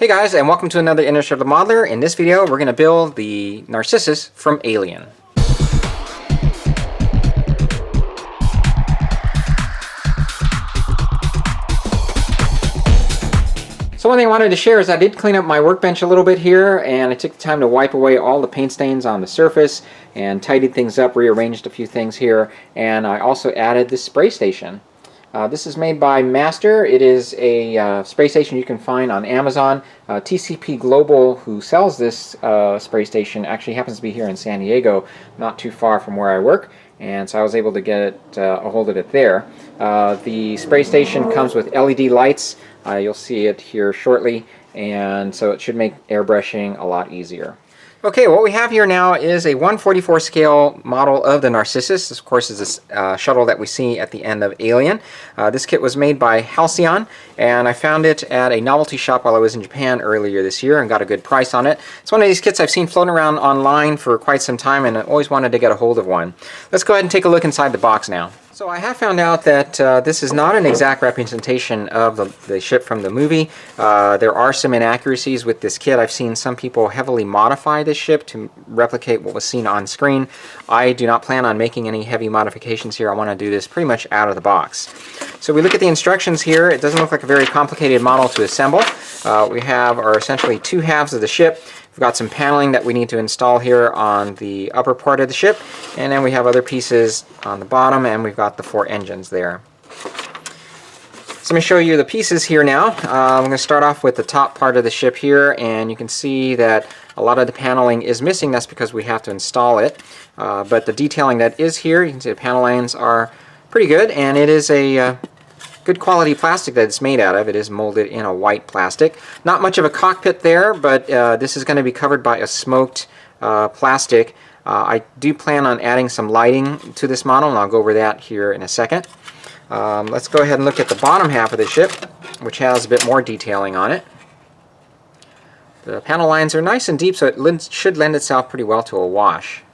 Hey guys, and welcome to another Interstellar Modeler. In this video, we're going to build the Narcissus from Alien. So one thing I wanted to share is I did clean up my workbench a little bit here, and I took the time to wipe away all the paint stains on the surface and tidied things up, rearranged a few things here, and I also added this spray station. This is made by Master. It is a spray station you can find on Amazon. TCP Global, who sells this spray station, actually happens to be here in San Diego, not too far from where I work, and so I was able to get a hold of it there. The spray station comes with LED lights. You'll see it here shortly, and so it should make airbrushing a lot easier. Okay, what we have here now is a 1/44 scale model of the Narcissus. This, of course, is a shuttle that we see at the end of Alien. This kit was made by Halcyon, and I found it at a novelty shop while I was in Japan earlier this year and got a good price on it. It's one of these kits I've seen floating around online for quite some time, and I always wanted to get a hold of one. Let's go ahead and take a look inside the box now. So I have found out that this is not an exact representation of the ship from the movie. There are some inaccuracies with this kit. I've seen some people heavily modify this ship to replicate what was seen on screen. I do not plan on making any heavy modifications here. I want to do this pretty much out of the box. So we look at the instructions here. It doesn't look like a very complicated model to assemble. We have our essentially two halves of the ship. We've got some paneling that we need to install here on the upper part of the ship, and then we have other pieces on the bottom, and we've got the 4 engines there. So let me show you the pieces here now. I'm going to start off with the top part of the ship here, and you can see that a lot of the paneling is missing. That's because we have to install it. But the detailing that is here, you can see the panel lines are pretty good, and it is a good quality plastic that it's made out of. It is molded in a white plastic. Not much of a cockpit there, but this is going to be covered by a smoked plastic. I do plan on adding some lighting to this model, and I'll go over that here in a second. Let's go ahead and look at the bottom half of the ship, which has a bit more detailing on it. The panel lines are nice and deep, so it should lend itself pretty well to a wash.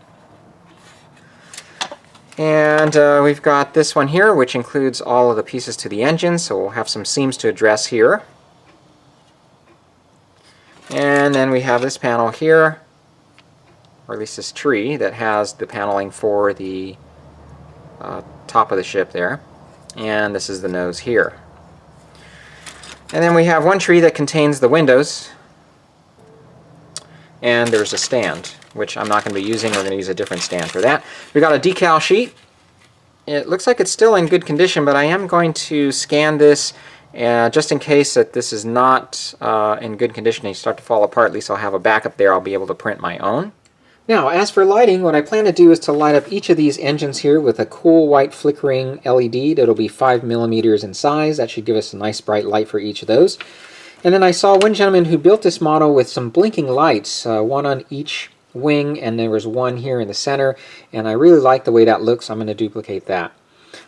And we've got this one here, which includes all of the pieces to the engine, so we'll have some seams to address here. And then we have this panel here, or at least this tree, that has the paneling for the top of the ship there. And this is the nose here. And then we have one tree that contains the windows, and there's a stand, which I'm not going to be using. We're going to use a different stand for that. We've got a decal sheet. It looks like it's still in good condition, but I am going to scan this just in case that this is not in good condition and you start to fall apart. At least I'll have a backup there. I'll be able to print my own. Now, as for lighting, what I plan to do is to light up each of these engines here with a cool white flickering LED that'll be 5mm in size. That should give us a nice bright light for each of those. And then I saw one gentleman who built this model with some blinking lights, one on each wing, and there was one here in the center, and I really like the way that looks, so I'm going to duplicate that.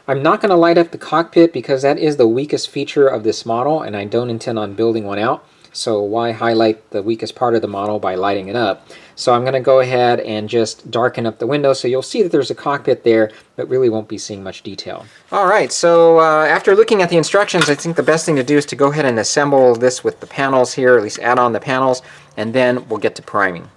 I'm not going to light up the cockpit because that is the weakest feature of this model, and I don't intend on building one out, so why highlight the weakest part of the model by lighting it up? So I'm going to go ahead and just darken up the window, so you'll see that there's a cockpit there, but really won't be seeing much detail. Alright, so after looking at the instructions, I think the best thing to do is to go ahead and assemble this with the panels here, at least add on the panels, and then we'll get to priming.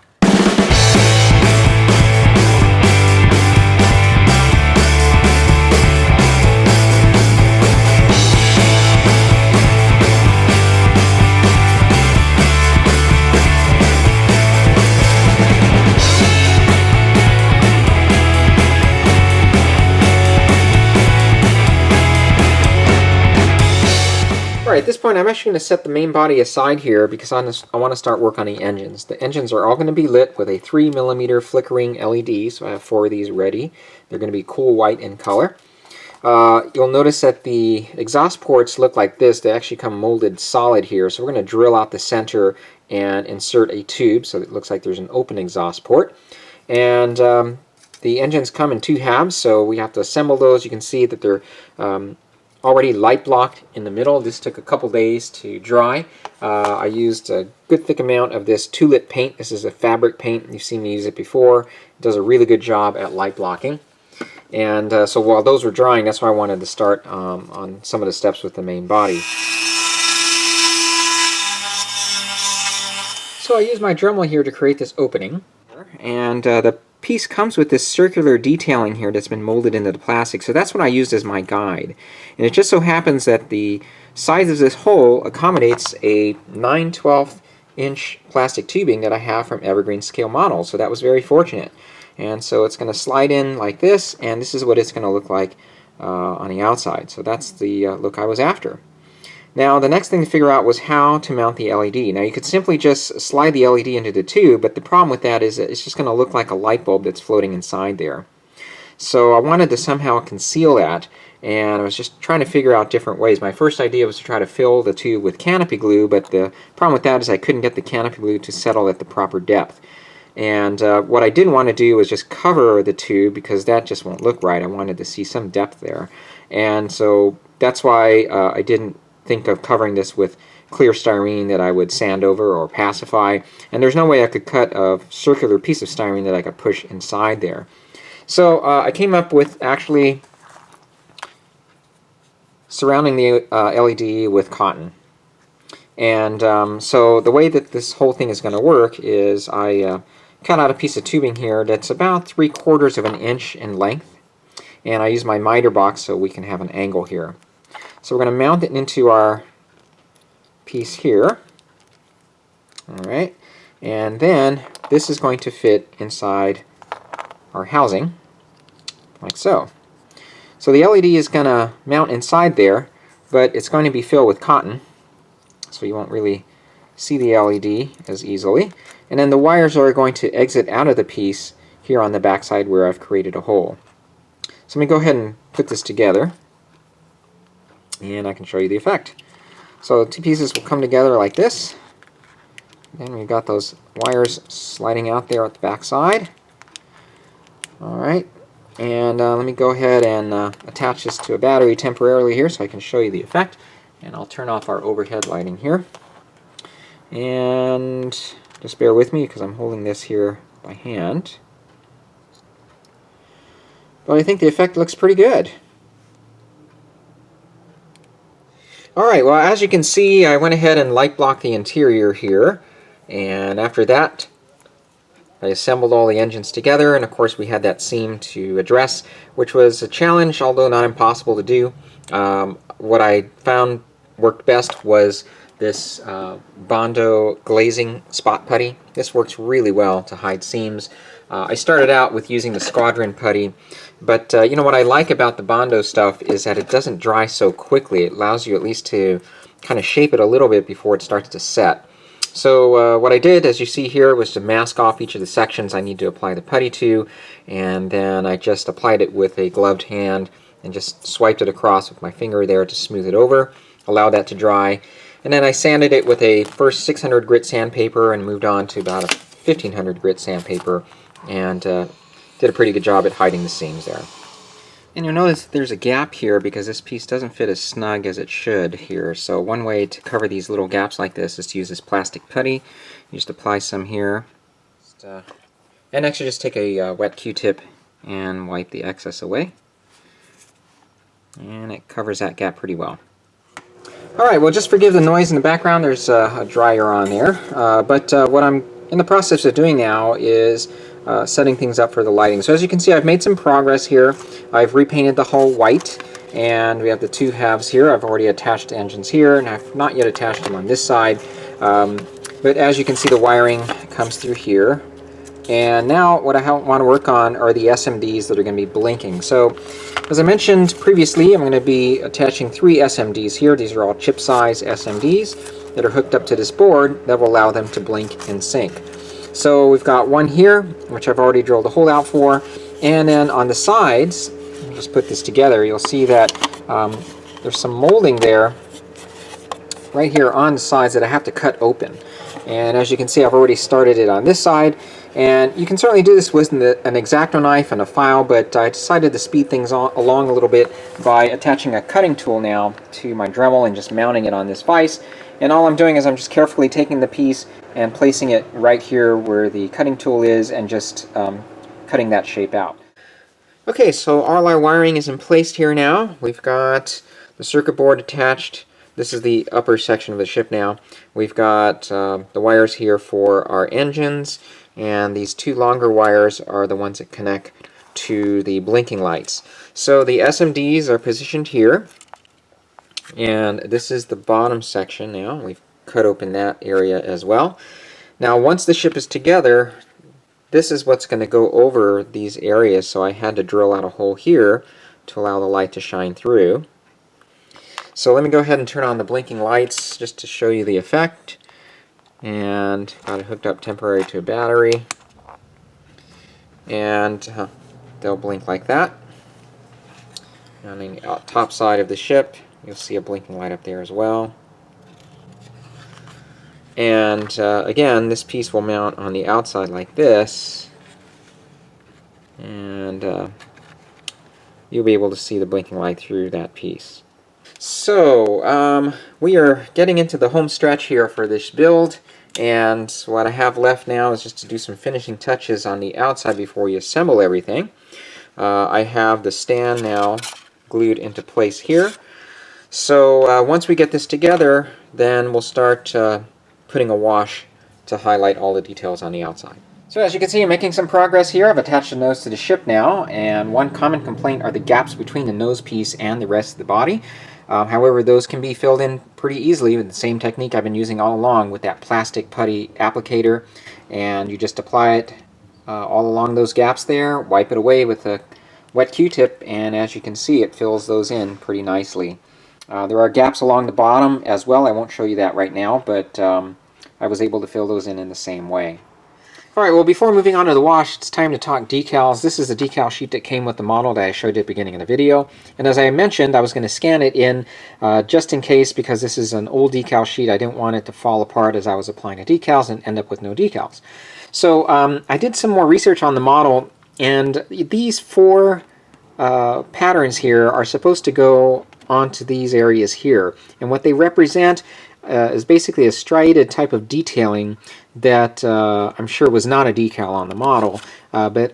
Alright, at this point I'm actually going to set the main body aside here because I want to start work on the engines. The engines are all going to be lit with a 3mm flickering LED, so I have 4 of these ready. They're going to be cool white in color. You'll notice that the exhaust ports look like this. They actually come molded solid here, so we're going to drill out the center and insert a tube so it looks like there's an open exhaust port. And the engines come in 2 halves, so we have to assemble those. You can see that they're already light blocked in the middle. This took a couple days to dry. I used a good thick amount of this Tulip paint. This is a fabric paint. You've seen me use it before. It does a really good job at light blocking. And so while those were drying, that's why I wanted to start on some of the steps with the main body. So I use my Dremel here to create this opening, and the piece comes with this circular detailing here that's been molded into the plastic, so that's what I used as my guide. And it just so happens that the size of this hole accommodates a 9/12 inch plastic tubing that I have from Evergreen Scale Models, so that was very fortunate. And so it's going to slide in like this, and this is what it's going to look like on the outside. So that's the look I was after. Now the next thing to figure out was how to mount the LED. Now you could simply just slide the LED into the tube, but the problem with that is that it's just going to look like a light bulb that's floating inside there. So I wanted to somehow conceal that, and I was just trying to figure out different ways. My first idea was to try to fill the tube with canopy glue, but the problem with that is I couldn't get the canopy glue to settle at the proper depth. And what I didn't want to do was just cover the tube, because that just won't look right. I wanted to see some depth there. And so that's why I didn't think of covering this with clear styrene that I would sand over or pacify. And there's no way I could cut a circular piece of styrene that I could push inside there. So I came up with actually surrounding the LED with cotton. And so the way that this whole thing is going to work is I cut out a piece of tubing here that's about 3/4 of an inch in length, and I use my miter box so we can have an angle here. So we're going to mount it into our piece here. Alright, and then this is going to fit inside our housing, like so. So the LED is going to mount inside there, but it's going to be filled with cotton, so you won't really see the LED as easily. And then the wires are going to exit out of the piece here on the back side where I've created a hole. So let me go ahead and put this together, and I can show you the effect. So the two pieces will come together like this. And we've got those wires sliding out there at the back side. Alright, and let me go ahead and attach this to a battery temporarily here so I can show you the effect. And I'll turn off our overhead lighting here. And just bear with me because I'm holding this here by hand. But I think the effect looks pretty good. Alright, well, as you can see, I went ahead and light blocked the interior here, and after that I assembled all the engines together, and of course we had that seam to address, which was a challenge, although not impossible to do. What I found worked best was this Bondo glazing spot putty. This works really well to hide seams. I started out with using the Squadron putty, but you know what I like about the Bondo stuff is that it doesn't dry so quickly. It allows you at least to kind of shape it a little bit before it starts to set. So what I did, as you see here, was to mask off each of the sections I need to apply the putty to, and then I just applied it with a gloved hand and just swiped it across with my finger there to smooth it over, allow that to dry. And then I sanded it with a first 600 grit sandpaper and moved on to about a 1500 grit sandpaper, and did a pretty good job at hiding the seams there. And you'll notice there's a gap here because this piece doesn't fit as snug as it should here. So one way to cover these little gaps like this is to use this plastic putty. You just apply some here. And actually just take a wet Q-tip and wipe the excess away. And it covers that gap pretty well. Alright, well, just forgive the noise in the background. There's a dryer on there. But what I'm in the process of doing now is setting things up for the lighting. So as you can see, I've made some progress here. I've repainted the hull white, and we have the two halves here. I've already attached engines here, and I've not yet attached them on this side. But as you can see, the wiring comes through here. And now what I want to work on are the SMDs that are going to be blinking. So as I mentioned previously, I'm going to be attaching 3 SMDs here. These are all chip size SMDs that are hooked up to this board that will allow them to blink in sync. So we've got one here, which I've already drilled a hole out for, and then on the sides, I'll just put this together, you'll see that there's some molding there right here on the sides that I have to cut open. And as you can see, I've already started it on this side, and you can certainly do this with an X-Acto knife and a file, but I decided to speed things along a little bit by attaching a cutting tool now to my Dremel and just mounting it on this vise. And all I'm doing is I'm just carefully taking the piece and placing it right here where the cutting tool is and just cutting that shape out. Okay, so all our wiring is in place here now. We've got the circuit board attached this is the upper section of the ship now. We've got the wires here for our engines, and these two longer wires are the ones that connect to the blinking lights. So the SMDs are positioned here, and this is the bottom section now. We've cut open that area as well. Now once the ship is together, this is what's going to go over these areas, so I had to drill out a hole here to allow the light to shine through. So let me go ahead and turn on the blinking lights just to show you the effect. And got it hooked up temporarily to a battery. And they'll blink like that. On the top side of the ship, you'll see a blinking light up there as well. And again, this piece will mount on the outside like this, and you'll be able to see the blinking light through that piece. So we are getting into the home stretch here for this build, and what I have left now is just to do some finishing touches on the outside before we assemble everything. I have the stand now glued into place here. So once we get this together, then we'll start putting a wash to highlight all the details on the outside. So as you can see, I'm making some progress here. I've attached the nose to the ship now, and one common complaint are the gaps between the nose piece and the rest of the body. However, those can be filled in pretty easily with the same technique I've been using all along with that plastic putty applicator, and you just apply it all along those gaps there, wipe it away with a wet Q-tip, and as you can see, it fills those in pretty nicely. There are gaps along the bottom as well. I won't show you that right now, but I was able to fill those in the same way. Alright, well, before moving on to the wash, it's time to talk decals. This is the decal sheet that came with the model that I showed you at the beginning of the video. And as I mentioned, I was going to scan it in just in case, because this is an old decal sheet. I didn't want it to fall apart as I was applying the decals and end up with no decals. So I did some more research on the model, and these four patterns here are supposed to go onto these areas here. And what they represent is basically a striated type of detailing that I'm sure was not a decal on the model, but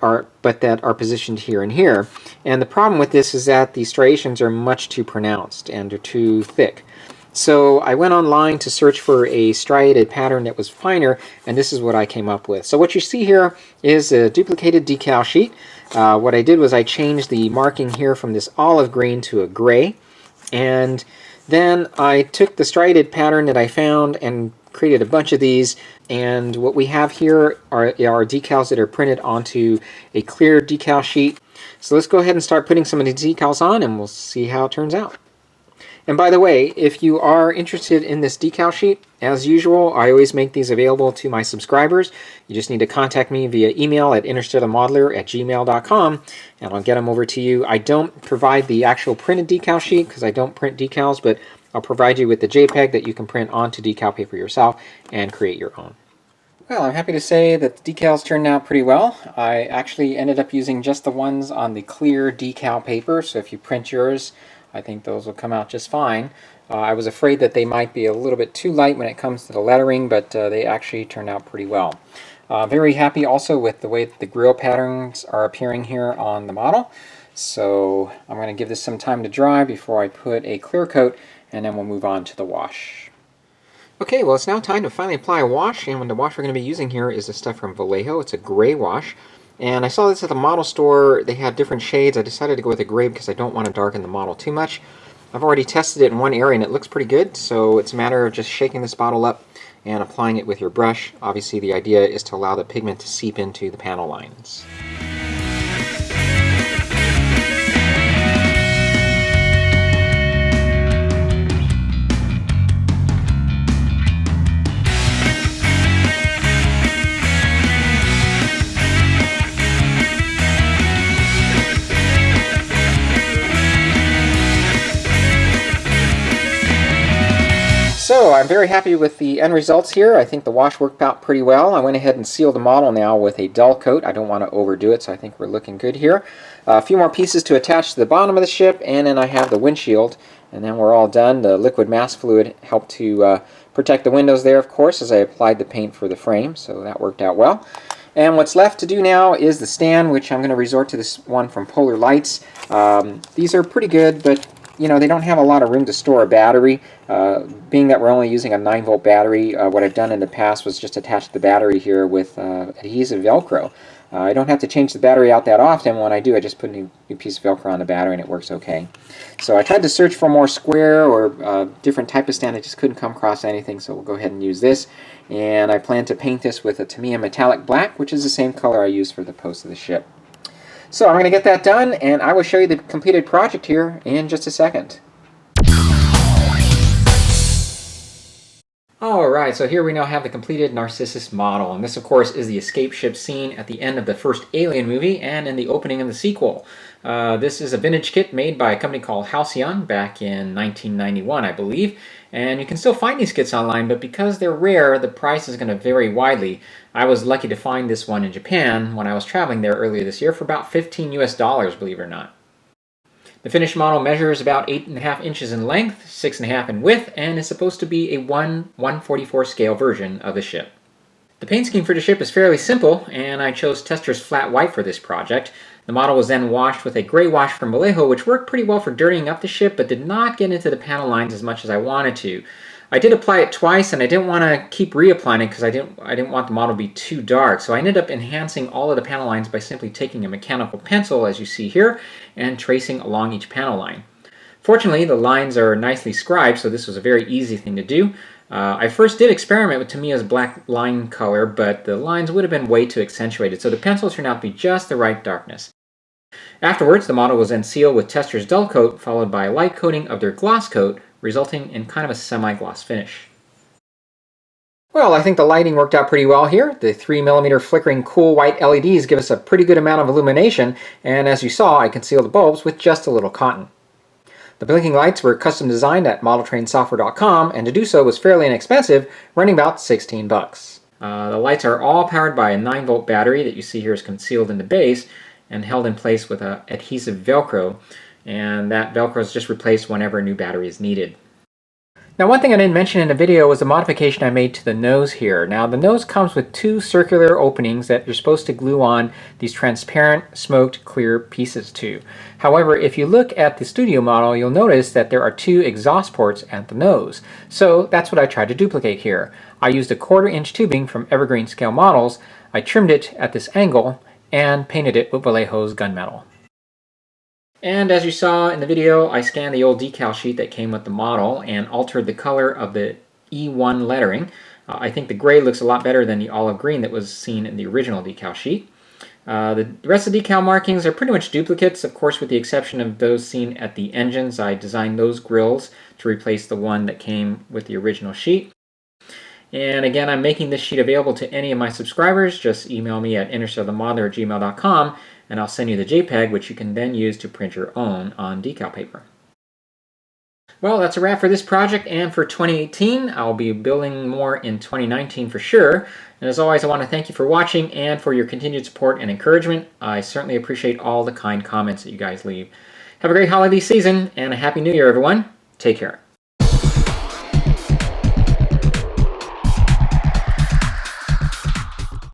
that are positioned here and here. And the problem with this is that the striations are much too pronounced and are too thick. So I went online to search for a striated pattern that was finer, and this is what I came up with. So what you see here is a duplicated decal sheet. What I did was I changed the marking here from this olive green to a gray, and then I took the striated pattern that I found and created a bunch of these, and what we have here are decals that are printed onto a clear decal sheet. So let's go ahead and start putting some of these decals on, and we'll see how it turns out. And by the way, if you are interested in this decal sheet, as usual, I always make these available to my subscribers. You just need to contact me via email at interstellarmodeler@gmail.com, and I'll get them over to you. I don't provide the actual printed decal sheet because I don't print decals, but I'll provide you with the JPEG that you can print onto decal paper yourself and create your own. Well, I'm happy to say that the decals turned out pretty well. I actually ended up using just the ones on the clear decal paper, so if you print yours, I think those will come out just fine. I was afraid that they might be a little bit too light when it comes to the lettering, but they actually turned out pretty well. Very happy also with the way that the grill patterns are appearing here on the model. So I'm going to give this some time to dry before I put a clear coat, and then we'll move on to the wash. Okay, well, it's now time to finally apply a wash, and the wash we're going to be using here is the stuff from Vallejo. It's a gray wash. And I saw this at the model store. They have different shades. I decided to go with a gray because I don't want to darken the model too much. I've already tested it in one area and it looks pretty good, so it's a matter of just shaking this bottle up and applying it with your brush. Obviously the idea is to allow the pigment to seep into the panel lines. So I'm very happy with the end results here. I think the wash worked out pretty well. I went ahead and sealed the model now with a dull coat. I don't want to overdo it, so I think we're looking good here. A few more pieces to attach to the bottom of the ship, and then I have the windshield, and then we're all done. The liquid mask fluid helped to protect the windows there, of course, as I applied the paint for the frame, so that worked out well. And what's left to do now is the stand, which I'm going to resort to this one from Polar Lights. These are pretty good, but you know, they don't have a lot of room to store a battery. Being that we're only using a 9-volt battery, what I've done in the past was just attach the battery here with adhesive Velcro. I don't have to change the battery out that often. When I do, I just put a new piece of Velcro on the battery and it works okay. So I tried to search for more square or different type of stand. I just couldn't come across anything, so we'll go ahead and use this. And I plan to paint this with a Tamiya metallic black, which is the same color I used for the post of the ship. So I'm going to get that done, and I will show you the completed project here in just a second. Alright, so here we now have the completed Narcissus model, and this of course is the escape ship scene at the end of the first Alien movie and in the opening of the sequel. This is a vintage kit made by a company called Halcyon back in 1991, I believe, and you can still find these kits online, but because they're rare, the price is going to vary widely. I was lucky to find this one in Japan when I was traveling there earlier this year for about $15 US, believe it or not. The finished model measures about 8.5 inches in length, 6.5 in width, and is supposed to be a 1/144 scale version of the ship. The paint scheme for the ship is fairly simple, and I chose Testra's flat white for this project. The model was then washed with a gray wash from Vallejo, which worked pretty well for dirtying up the ship, but did not get into the panel lines as much as I wanted to. I did apply it twice, and I didn't want to keep reapplying it because I didn't want the model to be too dark. So I ended up enhancing all of the panel lines by simply taking a mechanical pencil, as you see here, and tracing along each panel line. Fortunately, the lines are nicely scribed, so this was a very easy thing to do. I first did experiment with Tamiya's black line color, but the lines would have been way too accentuated, so the pencil turned out to be just the right darkness. Afterwards, the model was then sealed with Testra's dull coat, followed by a light coating of their gloss coat, resulting in kind of a semi-gloss finish. Well, I think the lighting worked out pretty well here. The 3mm flickering cool white LEDs give us a pretty good amount of illumination, and as you saw, I concealed the bulbs with just a little cotton. The blinking lights were custom designed at modeltrainsoftware.com, and to do so was fairly inexpensive, running about 16 bucks. The lights are all powered by a 9-volt battery that you see here is concealed in the base and held in place with an adhesive Velcro, and that Velcro is just replaced whenever a new battery is needed. Now, one thing I didn't mention in the video was the modification I made to the nose here. Now, the nose comes with 2 circular openings that you're supposed to glue on these transparent, smoked, clear pieces to. However, if you look at the studio model, you'll notice that there are 2 exhaust ports at the nose. So that's what I tried to duplicate here. I used a 1/4-inch tubing from Evergreen Scale Models, I trimmed it at this angle, and painted it with Vallejo's gunmetal. And as you saw in the video, I scanned the old decal sheet that came with the model and altered the color of the E1 lettering. I think the gray looks a lot better than the olive green that was seen in the original decal sheet. The rest of the decal markings are pretty much duplicates, of course with the exception of those seen at the engines. I designed those grills to replace the one that came with the original sheet. And again, I'm making this sheet available to any of my subscribers. Just email me at interstellarmodeler@gmail.com and I'll send you the JPEG, which you can then use to print your own on decal paper. Well, that's a wrap for this project and for 2018. I'll be building more in 2019 for sure. And as always, I want to thank you for watching and for your continued support and encouragement. I certainly appreciate all the kind comments that you guys leave. Have a great holiday season and a Happy New Year, everyone. Take care.